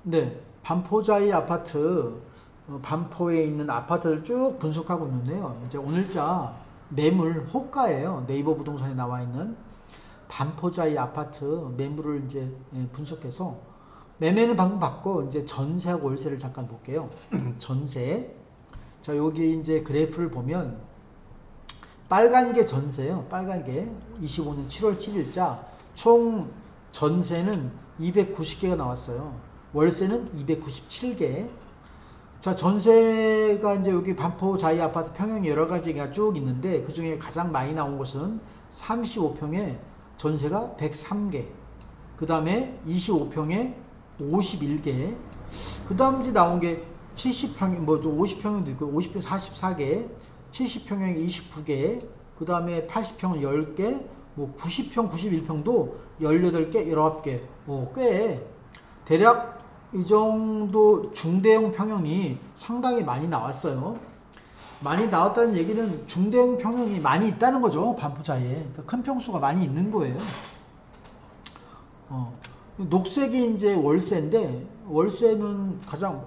네, 반포자이 아파트, 반포에 있는 아파트를 쭉 분석하고 있는데요. 이제 오늘자 매물 호가예요. 네이버 부동산에 나와 있는 반포자이 아파트 매물을 이제 분석해서 매매는 방금 받고 이제 전세하고 월세를 잠깐 볼게요. 전세. 자, 여기 이제 그래프를 보면 빨간 게 전세예요. 빨간 게 25년 7월 7일자 총 전세는 290개가 나왔어요. 월세는 297개. 자, 전세가 이제 여기 반포 자이 아파트 평형이 여러 가지가 쭉 있는데 그 중에 가장 많이 나온 곳은 35평에 전세가 103개. 그 다음에 25평에 51개. 그 다음 이제 나온 게 70평, 뭐 50평도 있고 50평 44개, 70평형이 29개, 그 다음에 80평은 10개, 뭐 90평, 91평도 18개, 19개. 꽤 대략 이 정도 중대형 평형이 상당히 많이 나왔어요. 많이 나왔다는 얘기는 중대형 평형이 많이 있다는 거죠. 반포자에. 그러니까 큰 평수가 많이 있는 거예요. 녹색이 이제 월세인데, 월세는 가장,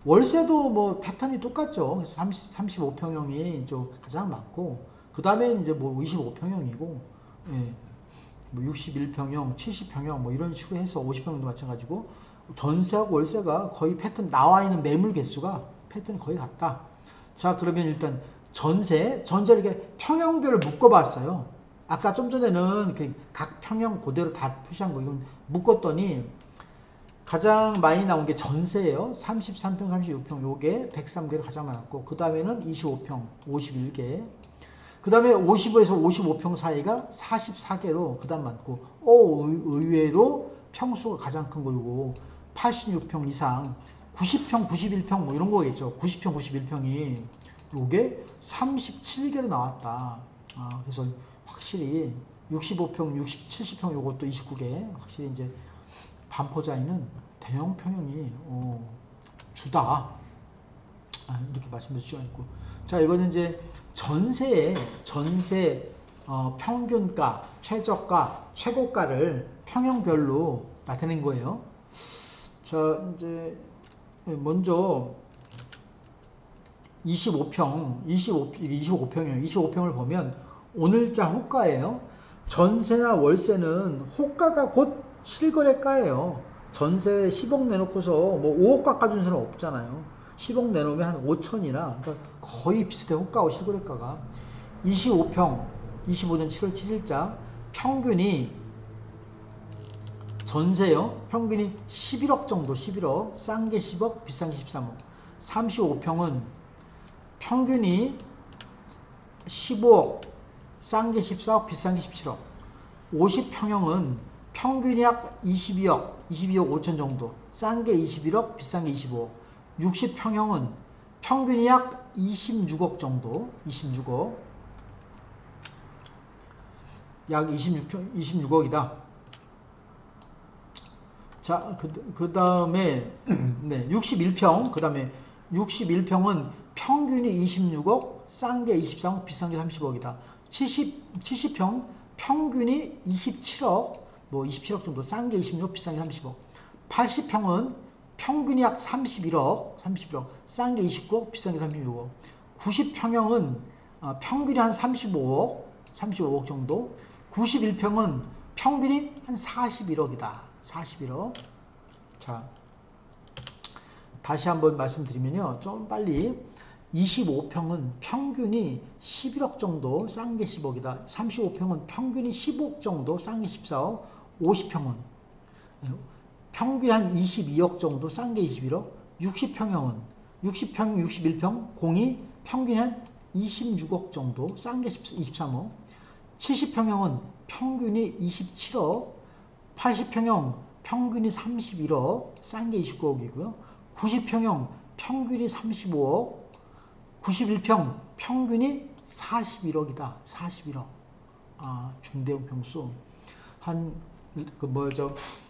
월세도 뭐 패턴이 똑같죠. 그래서 35평형이 가장 많고, 그 다음에 이제 뭐 25평형이고, 예, 뭐 61평형, 70평형 뭐 이런 식으로 해서 50평형도 마찬가지고, 전세하고 월세가 거의 패턴, 나와 있는 매물 개수가 패턴이 거의 같다. 자, 그러면 일단 전세를 이렇게 평형별로 묶어봤어요. 아까 좀 전에는 각 평형 그대로 다 표시한 거, 이건 묶었더니 가장 많이 나온 게 전세예요. 33평, 36평, 요게 103개로 가장 많았고, 그 다음에는 25평, 51개. 그 다음에 55에서 55평 사이가 44개로 그 다음 많고, 의외로 평수가 가장 큰 거고, 86평 이상, 90평, 91평 뭐 이런 거겠죠. 90평, 91평이 요게 37개로 나왔다. 그래서 확실히 65평, 60, 70평 요것도 29개. 확실히 이제 반포자이는 대형 평형이 주다. 이렇게 말씀드릴 수가 있고. 자, 이거는 이제 전세 평균가, 최저가, 최고가를 평형별로 나타낸 거예요. 자, 이제 먼저 25평이에요. 25평을 보면 오늘자 호가예요. 전세나 월세는 호가가 곧 실거래가예요. 전세 10억 내놓고서 뭐 5억 깎아준 사람 없잖아요. 10억 내놓으면 한 5천이나, 그러니까 거의 비슷해. 호가하고 실거래가가. 25평 25년 7월 7일자 평균이 전세요. 평균이 11억 정도. 11억. 싼 게 10억, 비싼 게 13억. 35평은 평균이 15억, 싼 게 14억, 비싼 게 17억. 50평형은 평균이 약 22억, 22억 5천 정도. 싼 게 21억, 비싼 게 25억. 60평형은 평균이 약 26억 정도. 26억. 약 26억이다. 자, 그 다음에, 네, 61평. 그 다음에 61평은 평균이 26억, 싼 게 23억, 비싼 게 30억이다. 70평, 평균이 27억, 뭐 27억 정도, 싼 게 26억, 비싼 게 30억. 80평은 평균이 약 31억, 싼 게 29억, 비싼 게 36억. 90평형은 평균이 한 35억 정도. 91평은 평균이 한 41억이다. 41억. 자, 다시 한번 말씀드리면요. 좀 빨리. 25평은 평균이 11억 정도, 싼 게 10억이다. 35평은 평균이 15억 정도, 싼 게 14억. 50평은 평균이 한 22억 정도, 싼 게 21억. 60평형은 60평, 61평, 공이 평균이 한 26억 정도, 싼 게 23억. 70평형은 평균이 27억. 80평형 평균이 31억, 싼 게 29억이고요. 90평형 평균이 35억, 91평 평균이 41억이다. 41억. 중대형 평수.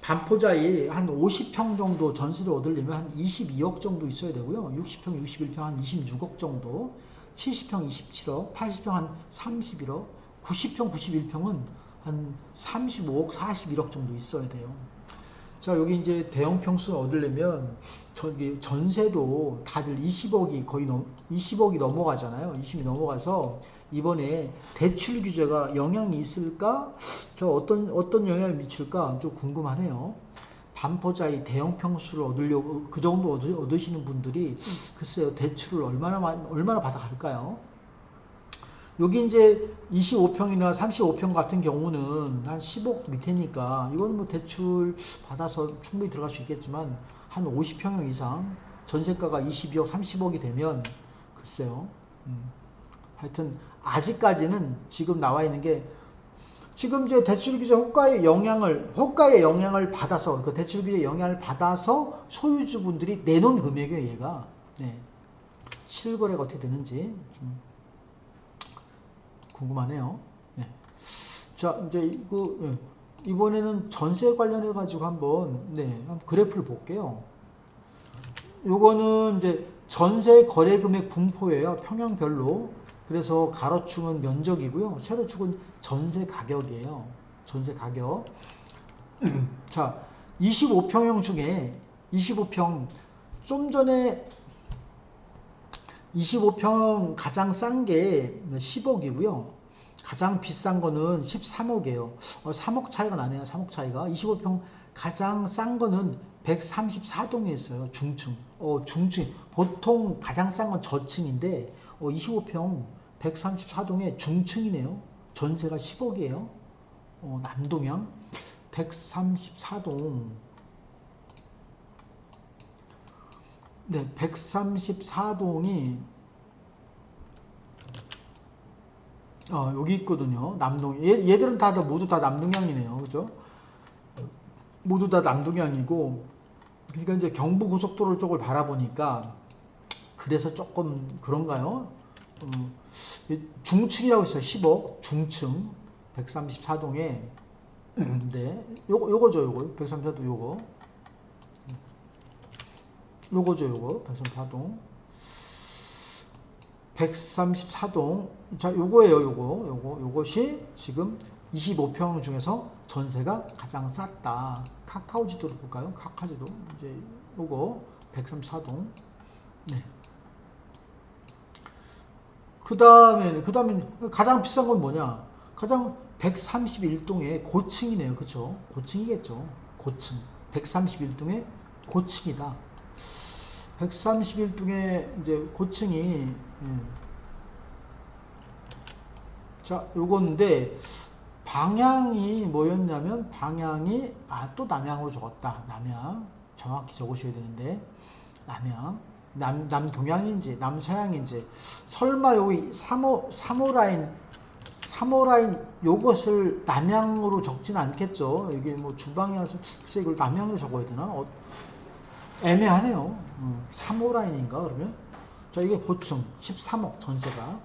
반포자이 한 50평 정도 전세를 얻으려면 한 22억 정도 있어야 되고요. 60평, 61평 한 26억 정도, 70평 27억, 80평 한 31억, 90평, 91평은 한 35억, 41억 정도 있어야 돼요. 자, 여기 이제 대형 평수를 얻으려면 전세도 다들 20억이 거의 20억이 넘어가잖아요. 20이 넘어가서 이번에 대출 규제가 영향이 있을까? 저 어떤 영향을 미칠까? 좀 궁금하네요. 반포자이 대형 평수를 얻으려고 그 정도 얻으시는 분들이 글쎄요, 대출을 얼마나 받아갈까요? 여기 이제 25평이나 35평 같은 경우는 한 10억 밑에니까 이건 뭐 대출 받아서 충분히 들어갈 수 있겠지만 한 50평형 이상 전세가가 22억, 30억이 되면 글쎄요. 하여튼 아직까지는 지금 나와 있는 게 지금 이제 대출 규제 호가의 영향을 받아서 그 대출 규제 영향을 받아서 소유주분들이 내놓은 금액이에요, 얘가. 네. 실거래가 어떻게 되는지 좀 궁금하네요. 네. 자, 이제 이번에는 전세 관련해 가지고 한번 그래프를 볼게요. 요거는 이제 전세 거래 금액 분포예요. 평형별로. 그래서 가로축은 면적이고요. 세로축은 전세 가격이에요. 전세 가격. 자, 25평형 중에 25평 좀 전에 25평 가장 싼 게 10억이고요. 가장 비싼 거는 13억이에요. 3억 차이가 나네요. 3억 차이가. 25평 가장 싼 거는 134동에 있어요. 중층. 중층. 보통 가장 싼 건 저층인데 25평 134동에 중층이네요. 전세가 10억이에요. 남동향 134동. 네, 134동이 여기 있거든요. 남동. 얘들은 모두 다 남동향이네요. 그죠? 모두 다 남동향이고, 그러니까 이제 경부 고속도로 쪽을 바라보니까 그래서 조금 그런가요? 중층이라고 있어요. 10억 중층 134동에 네, 요거죠. 요거 134동 요거죠. 요거 134동 134동 자 요거예요. 요것이 지금 25평 중에서 전세가 가장 쌌다. 카카오 지도를 볼까요? 카카오 지도 이제 요거 134동 네. 그 다음에 가장 비싼 건 뭐냐? 가장 131동의 고층이네요. 그쵸? 고층이겠죠. 고층. 131동의 고층이다. 131동의 이제 고층이 자, 요건데 방향이 뭐였냐면 방향이 또 남향으로 적었다. 남향. 정확히 적으셔야 되는데 남향. 남동향인지 남서향인지 설마 여기 3호 라인 요것을 남향으로 적지는 않겠죠. 이게 뭐 주방이라서 글쎄 이걸 남향으로 적어야 되나? 애매하네요. 3호 라인인가 그러면? 자, 이게 고층 13억 전세가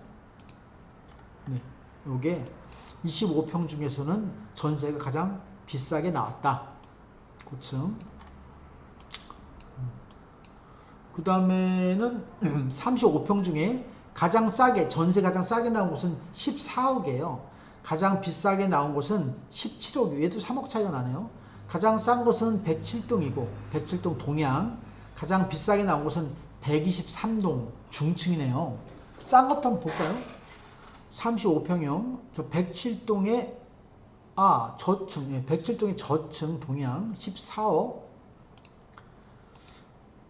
네, 요게 25평 중에서는 전세가 가장 비싸게 나왔다. 고층. 그 다음에는 35평 중에 전세 가장 싸게 나온 곳은 14억이에요. 가장 비싸게 나온 곳은 17억. 얘도 3억 차이가 나네요. 가장 싼 곳은 107동이고, 107동 동양. 가장 비싸게 나온 곳은 123동 중층이네요. 싼 것도 한번 볼까요? 35평형. 저 107동에, 저층. 107동의 저층 동양 14억.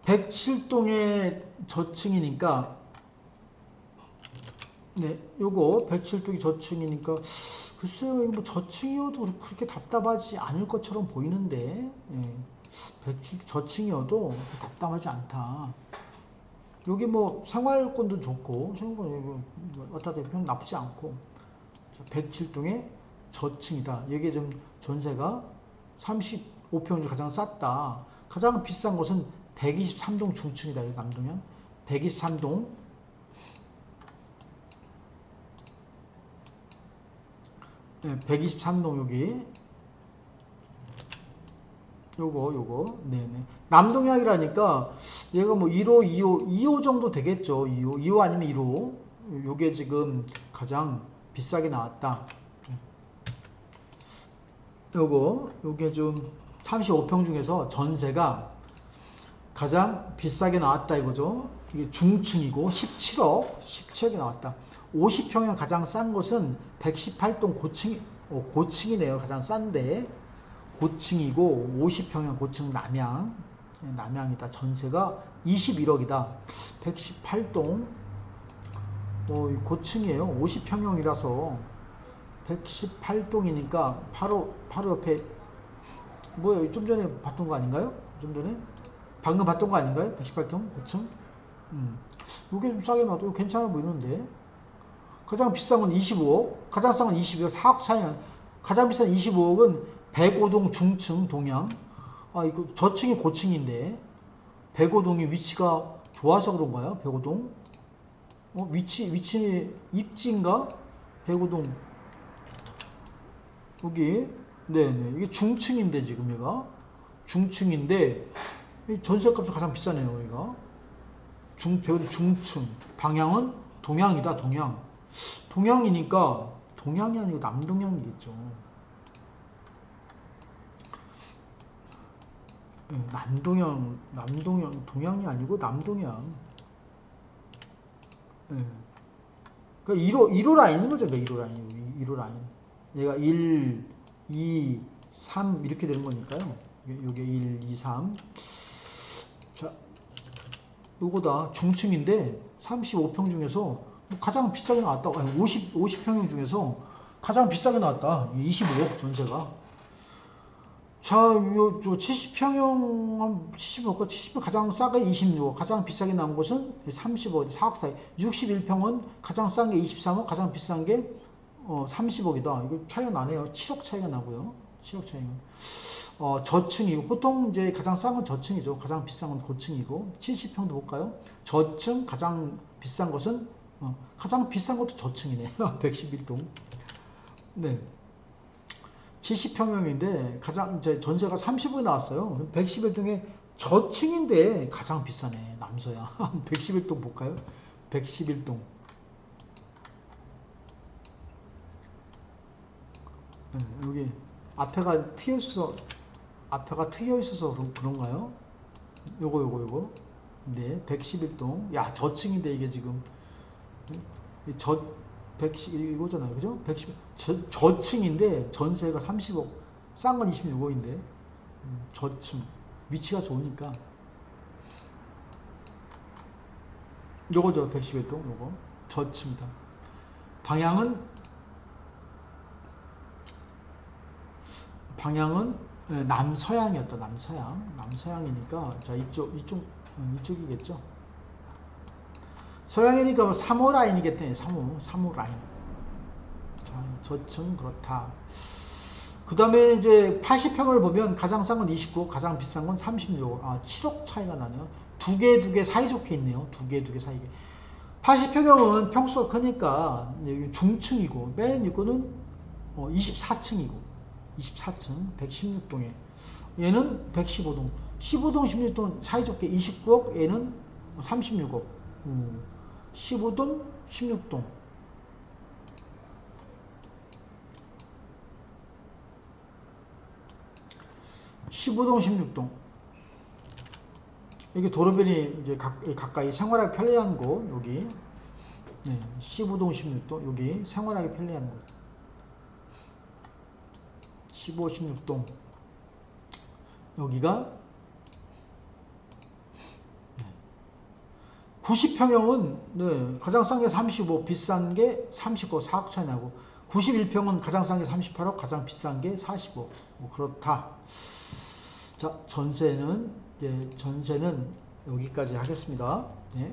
107동의 저층이니까 네, 요거 107동이 저층이니까 글쎄요, 이거 뭐 저층이어도 그렇게 답답하지 않을 것처럼 보이는데 107 저층이어도 답답하지 않다. 여기 뭐 생활권도 좋고 생활권 왔다 갔다 나쁘지 않고 107동의 저층이다. 이게 좀 전세가 35평 중 가장 쌌다. 가장 비싼 곳은 123동 중층이다. 여기 남동향 123동 123동 여기 요거 네네 남동향이라니까 얘가 뭐 1호 2호 정도 되겠죠. 2호 아니면 1호 요게 지금 가장 비싸게 나왔다. 요게 좀 35평 중에서 전세가 가장 비싸게 나왔다 이거죠. 이게 중층이고 17억이 나왔다. 50평에 가장 싼 곳은 118동 고층이네요. 가장 싼데 고층이고 50평형 고층 남양이다. 전세가 21억이다. 118동 고층이에요. 50평형이라서 118동이니까 바로 옆에 뭐예요? 좀 전에 봤던 거 아닌가요? 좀 전에 방금 봤던 거 아닌가요? 118동 고층. 이게 좀 싸게 나와도 괜찮아 보이는데. 가장 비싼 건 25억, 가장 싼 건 22억, 4억 차이야. 가장 비싼 25억은 105동 중층 동양. 이거 저층이 고층인데 105동이 위치가 좋아서 그런가요? 105동? 위치 입지인가? 105동 여기 네네 이게 중층인데 지금 얘가 중층인데 전세값이 가장 비싸네요. 여기가 중층 방향은 동양이다. 동양이니까 동양이 아니고 남동양이겠죠. 동양이 아니고 남동양. 그러니까 1호 라인인 거죠. 1호 라인. 얘가 1, 2, 3 이렇게 되는 거니까요. 요게 1, 2, 3. 자, 요거다. 중층인데 35평 중에서 가장 비싸게 나왔다. 50평형 중에서 가장 비싸게 나왔다. 25억 전세가. 자, 요 70평형 70억 가장 싸게 26억, 가장 비싸게 나온 곳은 30억, 4억 사이. 61평은 가장 싼 게 23억, 가장 비싼 게 30억이다. 이거 차이가 나네요. 7억 차이가 나고요. 7억 차이가. 저층이고 보통 이제 가장 싼 건 저층이죠. 가장 비싼 건 고층이고. 70평도 볼까요? 저층 가장 비싼 것은 가장 비싼 것도 저층이네요. 111동. 네. 70평형인데 가장 이제 전세가 30억이 나왔어요. 111동에 저층인데 가장 비싸네. 남서야. 111동 볼까요? 111동. 네, 여기 앞에가 트여 있어서 그런가요? 요거. 네, 111동. 야, 저층인데 이게 지금 110 이거잖아요. 그죠? 110 저층인데 전세가 30억. 싼 건 26억인데. 저층. 위치가 좋으니까. 요거죠. 111동 요거. 저층이다. 방향은 남서양이었다. 남서양이니까 자, 이쪽이겠죠. 서양이니까 3호 라인이겠네. 3호 라인. 자, 저층 그렇다. 그 다음에 이제 80평을 보면 가장 싼 건 29억, 가장 비싼 건 36억. 7억 차이가 나네요. 두 개 사이좋게 있네요. 두 개 사이게. 80평형은 평수가 크니까 여기 중층이고, 맨 이거는 24층이고, 24층 116동에 얘는 115동, 15동 16동 사이좋게 29억, 얘는 36억. 15동 16동. 이게 도로변이 이제 가까이 생활하기 편리한 곳. 여기 15동 16동 여기 생활하기 편리한 곳. 15, 16동 여기가 90평형은 가장 싼 게 35, 비싼 게 39, 4억 차이 나고 91평은 가장 싼 게 38억, 가장 비싼 게 45. 뭐 그렇다. 자, 전세는 여기까지 하겠습니다. 네.